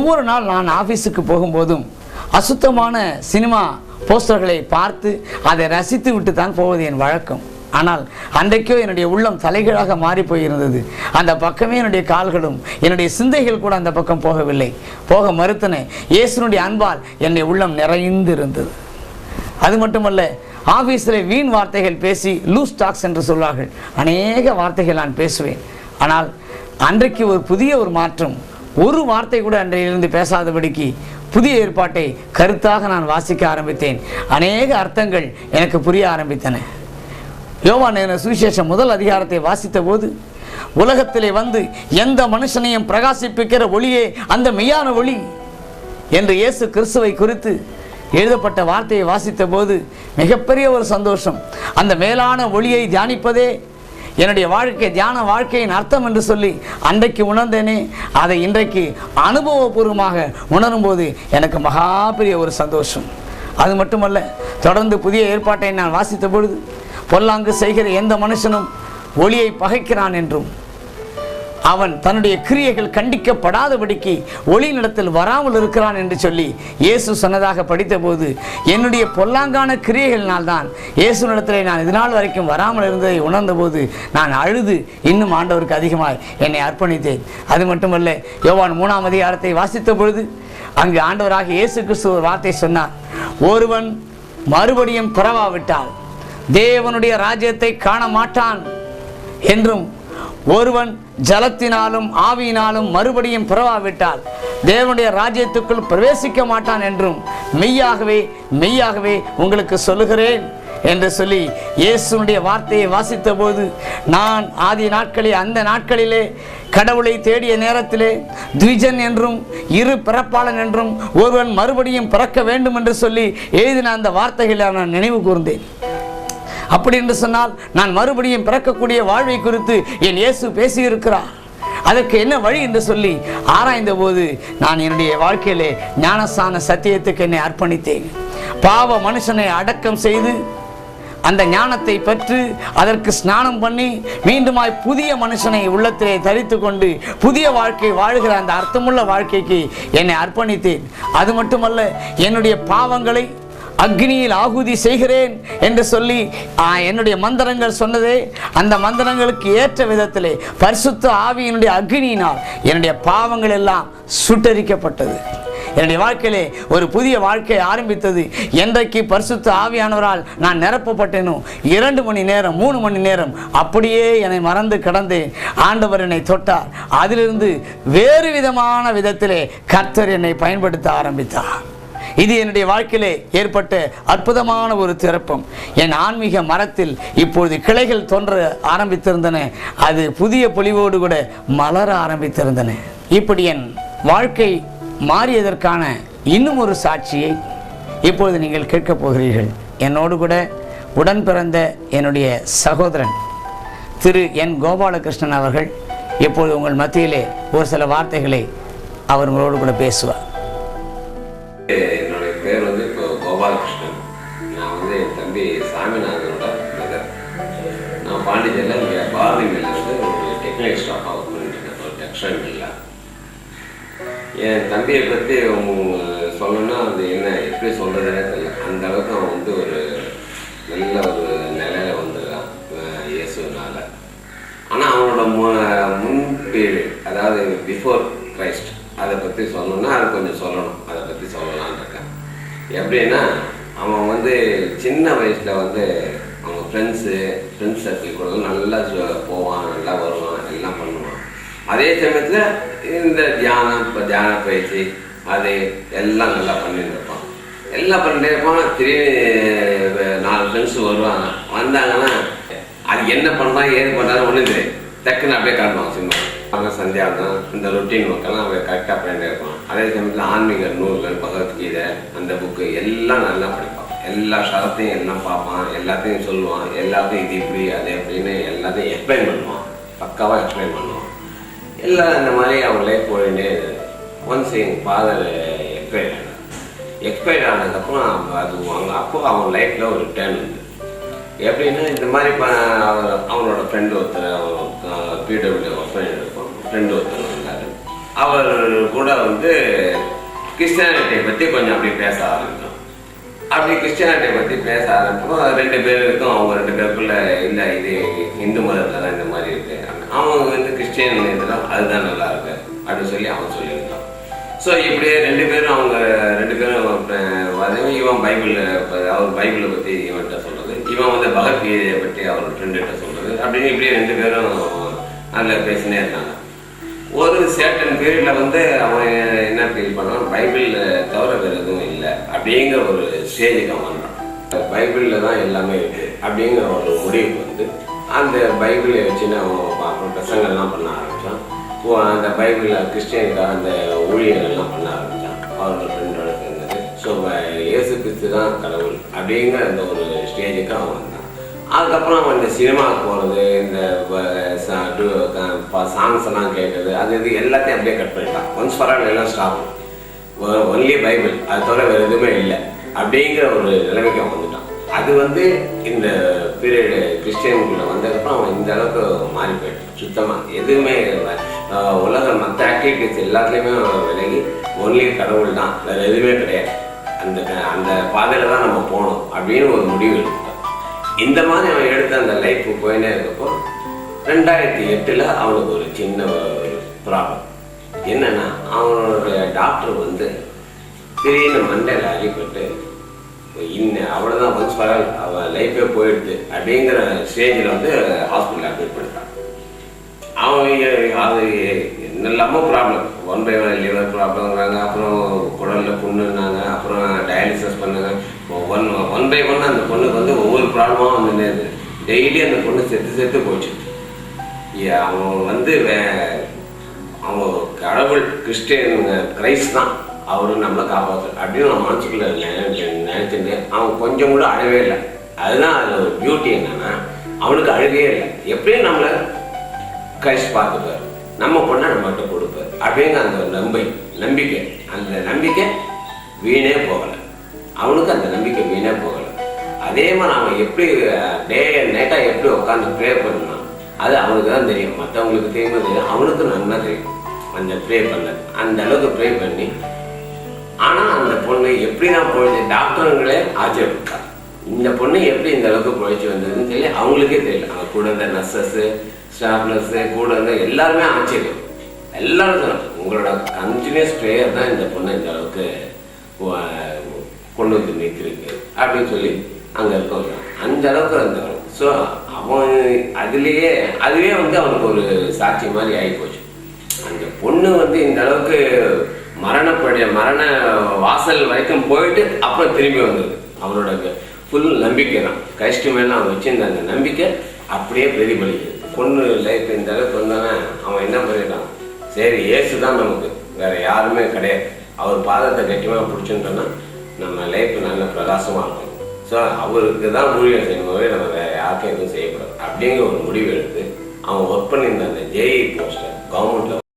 ஒவ்வொரு நாள் நான் ஆஃபீஸுக்கு போகும்போதும் அசுத்தமான சினிமா போஸ்டர்களை பார்த்து அதை ரசித்து விட்டு தான் போவது என் வழக்கம். ஆனால் அன்றைக்கோ என்னுடைய உள்ளம் தலைகீழாக மாறி போயிருந்தது. அந்த பக்கமே என்னுடைய கால்களும் என்னுடைய சிந்தைகள் கூட அந்த பக்கம் போகவில்லை, போக மறுத்தன. இயேசுனுடைய அன்பால் என்னுடைய உள்ளம் நிறைந்து இருந்தது. அது மட்டுமல்ல, ஆஃபீஸில் வீண் வார்த்தைகள் பேசி லூஸ் டாக்ஸ் என்று சொல்வார்கள், அநேக வார்த்தைகள் நான் பேசுவேன். ஆனால் அன்றைக்கு ஒரு புதிய மாற்றம், ஒரு வார்த்தை கூட அன்றையிலிருந்து பேசாதபடிக்கு புதிய ஏற்பாட்டை கருத்தாக நான் வாசிக்க ஆரம்பித்தேன். அநேக அர்த்தங்கள் எனக்கு புரிய ஆரம்பித்தன. யோவான் சுவிசேஷம் 1 அதிகாரத்தை வாசித்த போது, உலகத்திலே வந்து எந்த மனுஷனையும் பிரகாசிப்பிக்கிற ஒளியே அந்த மெய்யான ஒளி என்று இயேசு கிறிஸ்துவை குறித்து எழுதப்பட்ட வார்த்தையை வாசித்த போது மிகப்பெரிய ஒரு சந்தோஷம். அந்த மேலான ஒளியை தியானிப்பதே என்னுடைய வாழ்க்கை, தியான வாழ்க்கையின் அர்த்தம் என்று சொல்லி அன்றைக்கு உணர்ந்தேனே, அதை இன்றைக்கு அனுபவபூர்வமாக உணரும்போது எனக்கு மகா பெரிய ஒரு சந்தோஷம். அது மட்டுமல்ல, தொடர்ந்து புதிய ஏற்பாட்டை நான் வாசித்த பொழுது, பொல்லாங்கு செய்கிற எந்த மனுஷனும் ஒளியை பகைக்கிறான் என்றும் அவன் தன்னுடைய கிரியைகள் கண்டிக்கப்படாதபடிக்கு ஒளியினிடத்தில் வராமல் இருக்கிறான் என்று சொல்லி இயேசு சொன்னதாக படித்த போது, என்னுடைய பொல்லாங்கான கிரியைகளினால்தான் இயேசுனிடத்திலே நான் இதனால் வரைக்கும் வராமல் இருந்ததை உணர்ந்த போது நான் அழுது இன்னும் ஆண்டவருக்கு அதிகமாய் என்னை அர்ப்பணித்தேன். அது மட்டுமல்ல, யோவான் 3 அதிகாரத்தை வாசித்த பொழுது அங்கு ஆண்டவராக இயேசு கிறிஸ்து ஒரு வார்த்தை சொன்னார். ஒருவன் மறுபடியும் பிறவாவிட்டால் தேவனுடைய ராஜ்யத்தை காண மாட்டான் என்றும், ஒருவன் ஜலத்தினாலும் ஆவியினாலும் மறுபடியும் பிறவாவிட்டால் தேவனுடைய ராஜ்யத்துக்குள் பிரவேசிக்க மாட்டான் என்றும் மெய்யாகவே மெய்யாகவே உங்களுக்கு சொல்லுகிறேன் என்று சொல்லி இயேசுனுடைய வார்த்தையை வாசித்த போது, நான் ஆதி நாட்களில், அந்த நாட்களிலே கடவுளை தேடிய நேரத்திலே த்விஜன் என்றும் இரு பிறப்பாளன் என்றும் ஒருவன் மறுபடியும் பிறக்க வேண்டும் என்று சொல்லி எழுதின அந்த வார்த்தைகளை நான் நினைவு கூர்ந்தேன். அப்படி என்று சொன்னால், நான் மறுபடியும் பிறக்கக்கூடிய வாழ்வை குறித்து என் இயேசு பேசியிருக்கிறார். அதற்கு என்ன வழி என்று சொல்லி ஆராய்ந்த போது நான் என்னுடைய வாழ்க்கையிலே ஞானஸ்நான சத்தியத்துக்கு என்னை அர்ப்பணித்தேன். பாவ மனுஷனை அடக்கம் செய்து அந்த ஞானத்தை பெற்று அதற்கு ஸ்நானம் பண்ணி மீண்டுமாய் புதிய மனுஷனை உள்ளத்திலே தரித்து கொண்டு புதிய வாழ்க்கை வாழ்கிற அந்த அர்த்தமுள்ள வாழ்க்கைக்கு என்னை அர்ப்பணித்தேன். அது மட்டுமல்ல, என்னுடைய பாவங்களை அக்னியில் ஆகுதி செய்கிறேன் என்று சொல்லி என்னுடைய மந்திரங்கள் சொன்னதே, அந்த மந்திரங்களுக்கு ஏற்ற விதத்திலே பரிசுத்த ஆவியினுடைய அக்னியினால் என்னுடைய பாவங்கள் எல்லாம் சுட்டரிக்கப்பட்டது. என்னுடைய வாழ்க்கையிலே ஒரு புதிய வாழ்க்கை ஆரம்பித்தது. என்றைக்கு பரிசுத்த ஆவியானவரால் நான் நிரப்பப்பட்டேனோ 2 மணி நேரம் 3 மணி நேரம் அப்படியே என்னை மறந்து கிடந்தேன். ஆண்டவர் என்னை தொட்டார். அதிலிருந்து வேறு விதமான விதத்திலே கர்த்தர் என்னை பயன்படுத்த ஆரம்பித்தார். இது என்னுடைய வாழ்க்கையிலே ஏற்பட்ட அற்புதமான ஒரு திருப்பம். என் ஆன்மீக மரத்தில் இப்பொழுது கிளைகள் தோன்ற ஆரம்பித்திருந்தன. அது புதிய பொலிவோடு கூட மலர ஆரம்பித்திருந்தன. இப்படி என் வாழ்க்கை மாறியதற்கான இன்னும் ஒரு சாட்சியை இப்பொழுது நீங்கள் கேட்கப் போகிறீர்கள். என்னோடு கூட உடன் பிறந்த என்னுடைய சகோதரன் திரு என் கோபாலகிருஷ்ணன் அவர்கள் இப்பொழுது உங்கள் மத்தியிலே ஒரு சில வார்த்தைகளை அவர் உங்களோடு கூட பேசுவார். என்னுடைய பேர் இப்போ கோபாலகிருஷ்ணன். நான் என் தம்பி சாமிநாதனோட பிரதர். நான் பாண்டிச்சேரியில் இங்கே பாரதி மில்லில் ஒரு டெக்னிக்கல் ஸ்டாஃபாக ஒர்க் பண்ணிட்டுருக்கேன், ஒரு டெக்ஸ்டைல் மில்லில். என் தம்பியை பற்றி சொல்லணும்னா அது என்ன எப்படி சொல்கிறதுனே தெரியல. அந்த அளவுக்கு அவன் ஒரு நல்ல ஒரு நிலையில் வந்துருக்கான் இயேசுனால. ஆனால் அவனோட முன் பீரியட், அதாவது பிஃபோர் கிரைஸ்ட், அதை பற்றி சொல்லணும்னா அது கொஞ்சம் சொல்லணும். அதை பற்றி சொல்லலான்னு இருக்கேன். எப்படின்னா, அவன் சின்ன வயசில் அவங்க ஃப்ரெண்ட்ஸ் சர்க்கிள் கூட நல்லா போவான், நல்லா வருவான், எல்லாம் பண்ணுவான். அதே சமயத்தில் இந்த தியான பயிற்சி அது எல்லாம் நல்லா பண்ணிட்டு இருப்பான். எல்லாம் பண்ணிட்டே இருப்பான். திடீர்னு 4 ஃப்ரெண்ட்ஸ் வருவாங்க. வந்தாங்கன்னா அது என்ன பண்ணுறான் ஏது பண்ணுறாரு ஒன்றும் தெரியும். டக்குன்னு அப்படியே காட்டுவான் சினிமா. அவங்க சந்தியாவதம் இந்த ரொட்டீன் மக்கள்லாம் அவங்க கரெக்டாக பண்ணிட்டே இருப்பான். அதே சமயத்தில் ஆன்மீக நூல்கள், பகவத்கீதை, அந்த புக்கு எல்லாம் நல்லா படிப்பான். எல்லா ஷரத்தையும் எல்லாம் பார்ப்பான், எல்லாத்தையும் சொல்லுவான், எல்லாத்தையும் இது இப்படி அது எப்படின்னு எல்லாத்தையும் எக்ஸ்பிளைன் பண்ணுவான். பக்காவாக எக்ஸ்பிளைன் பண்ணுவான். எல்லாம் இந்த மாதிரி அவன் லைஃப் போயிட்டே. ஒன்ஸ் எங்கள் ஃபாதர் எக்ஸ்பைர்ட் ஆனதுக்கப்புறம் அது அப்போ அவன் லைஃப்பில் ஒரு டேர்ன் உண்டு. எப்படின்னா, இந்த மாதிரி அவனோட ஃப்ரெண்டு ஒருத்தர், அவன் பிடபிள்யூ ஃப்ரெண்டு ஒருத்தர் வந்தார். அவர் கூட வந்து கிறிஸ்டியானிட்டியை பற்றி கொஞ்சம் அப்படி பேச ஆரம்பித்தோம். அப்படி கிறிஸ்டியானிட்டியை பற்றி பேச ஆரம்பிச்சோம். 2 பேருக்கும் அவங்க 2 பேருக்குள்ள இல்லை இது இந்து மதத்தில் தான் இந்த மாதிரி இருக்கு, அவங்க வந்து கிறிஸ்டியன் இதெல்லாம் அதுதான் நல்லா இருக்கு அப்படின்னு சொல்லி அவன் சொல்லியிருந்தான். ஸோ இப்படியே 2 பேரும் அவங்க 2 பேரும் இவன் அவர் பைபிளை பற்றி இவன்கிட்ட சொல்கிறது, இவன் வந்து பகவத்கீதையை பற்றி அவர் ஃப்ரெண்டுகிட்ட சொல்கிறது, அப்படின்னு இப்படியே 2 பேரும் நல்லா பேசினே இருக்காங்க. ஒரு சேட்டன் பீரியடில் வந்து அவன் என்ன ஃபீல் பண்ணான், பைபிளில் தவிர வேறு எதுவும் இல்லை அப்படிங்கிற ஒரு ஸ்டேஜுக்கு அவன் வந்தான். பைபிளில் தான் எல்லாமே இருக்குது அப்படிங்கிற ஒரு முடிவுக்கு வந்து அந்த பைபிளை வச்சுன்னு அவன் பிரசங்கள்லாம் பண்ண ஆரம்பித்தான். அந்த பைபிளில் கிறிஸ்டியனுக்காக அந்த ஊழியர்கள்லாம் பண்ண ஆரம்பித்தான் அவரோட ஃப்ரெண்டோட சேர்ந்தது. ஸோ இயேசு கிறிஸ்து தான் கடவுள் அப்படிங்கிற அந்த ஒரு ஸ்டேஜுக்கு அவன் வந்தான். அதுக்கப்புறம் அவன் இந்த சினிமாவுக்கு போகிறது, இந்த சாங்ஸ் எல்லாம் கேட்குறது, அது இது எல்லாத்தையும் அப்படியே கட் பண்ணிட்டான். ஒன்ஸ் ஃபார் ஆல் எல்லாம் ஸ்டாப், ஒன்லி பைபிள், அது தவிர வேறு எதுவுமே இல்லை அப்படிங்கிற ஒரு நிலைமைக்கு அவன் வந்துட்டான். அது வந்து இந்த பீரியடு கிறிஸ்டியனுக்குள்ள வந்ததுக்கப்புறம் அவன் இந்த அளவுக்கு மாறி போயிட்டான். சுத்தமாக எதுவுமே உலக மற்ற ஆக்டிவிட்டிஸ் எல்லாத்துலேயுமே விலகி ஒன்லி கடவுள் தான், வேறு எதுவுமே கிடையாது, அந்த பாதையில் தான் நம்ம போகணும் அப்படின்னு ஒரு முடிவு எடுத்தான். இந்த மாதிரி அவன் எடுத்த அந்த லைஃப் போயினே இருக்கப்போ 2008 அவனுக்கு ஒரு சின்ன ப்ராப்ளம் என்னன்னா, அவனுடைய டாக்டர் வந்து திடீர்னு மண்டையில் அடிபட்டு அவ்வளோதான், ஒன்ஸ் ஃபார் ஆல் அவன் லைஃபே போயிடுது அப்படிங்கிற ஸ்டேஜில் வந்து ஹாஸ்பிட்டலில் அட்மிட் பண்ணிட்டான். அவங்க அது என்னெல்லாமோ ப்ராப்ளம், 1 by 1 லிவர் ப்ராப்ளம்ங்கிறாங்க, அப்புறம் குடலில் புண்ணுன்னாங்க, அப்புறம் டயாலிசிஸ் பண்ணாங்க. 1 by 1 அந்த பொண்ணுக்கு வந்து ஒவ்வொரு ப்ராப்ளமாக வந்து டெய்லி அந்த பொண்ணு செத்து போச்சு. அவன் வந்து அவங்க கடவுள் கிறிஸ்டியன் கிரைஸ்ட் தான் அவரு நம்மளை காப்பாற்று அப்படின்னு அவன் மனசுக்குள்ள நினைச்சுட்டு அவன் கொஞ்சம் கூட அழவே இல்லை. அதுதான் அதில் ஒரு பியூட்டி என்னன்னா, அவனுக்கு அழுகவே இல்லை. எப்படியும் நம்மளை கிரைஸ்ட் பார்த்துப்பார், நம்ம பொண்ணை நம்மகிட்ட கொடுப்பார் அப்படிங்கிற அந்த ஒரு நம்பிக்கை, அந்த நம்பிக்கை வீணே போகலை. அவனுக்கு அந்த நம்பிக்கை வீணே போகலை. அதே மாதிரி அவன் எப்படி டே அண்ட் நைட்டாக எப்படி உட்காந்து ப்ரே பண்ணான் அது அவனுக்கு தான் தெரியும். மற்றவங்களுக்கு தெரியும், அவனுக்கு நல்லா தெரியும் அந்த ப்ரே பண்ண. அந்த அளவுக்கு ப்ரே பண்ணி ஆனால் அந்த பொண்ணு எப்படி தான் போயிடுச்சு, டாக்டருங்களே ஆச்சரியப்பட்டான். இந்த பொண்ணு எப்படி இந்த அளவுக்கு போயிடுச்சு வந்ததுன்னு சொல்லி அவங்களுக்கே தெரியல. அவங்க கூட இருந்த நர்சஸ்ஸு, ஸ்டாஃப் நர்ஸு, கூட இருந்த எல்லாருமே ஆச்சரியம். எல்லாரும் சொன்னாங்க, உங்களோட கண்டினியூஸ் ப்ரேயர் தான் இந்த பொண்ணு இந்த அளவுக்கு கொண்டு வந்து நிற்கிருக்கு அப்படின்னு சொல்லி அங்கே இருக்கவங்க அந்த அளவுக்கு இருந்தவங்க. ஸோ அவன் அதுவே வந்து அவனுக்கு ஒரு சாட்சி மாதிரி ஆகி போச்சு. அந்த பொண்ணு வந்து இந்த அளவுக்கு மரண வாசல் வரைக்கும் போயிட்டு அப்புறம் திரும்பி வந்தது. அவனோட ஃபுல் நம்பிக்கை தான், கிறிஸ்து மேலே அவன் வச்சிருந்த அந்த நம்பிக்கை அப்படியே பிரதிபலிக்குது. பொண்ணு லைஃப் இந்த அளவுக்கு வந்தவன் அவன் என்ன பண்ணிட்டான், சரி இயேசு தான் நமக்கு, வேற யாருமே கிடையாது, அவர் பாதத்தை கட்டியமாக பிடிச்சுட்டோன்னா நம்ம லைஃப் நல்ல பிரகாசமாக இருக்கும். ஸோ அவருக்கு தான் ஊழியம் செய்யணுமே, நம்ம வேற யாருக்கும் எதுவும் செய்யக்கூடாது அப்படிங்கிற ஒரு முடிவு எடுத்து அவன் ஒர்க் பண்ணியிருந்த அந்த ஜேஇ போஸ்ட்டை கவர்மெண்ட்டில்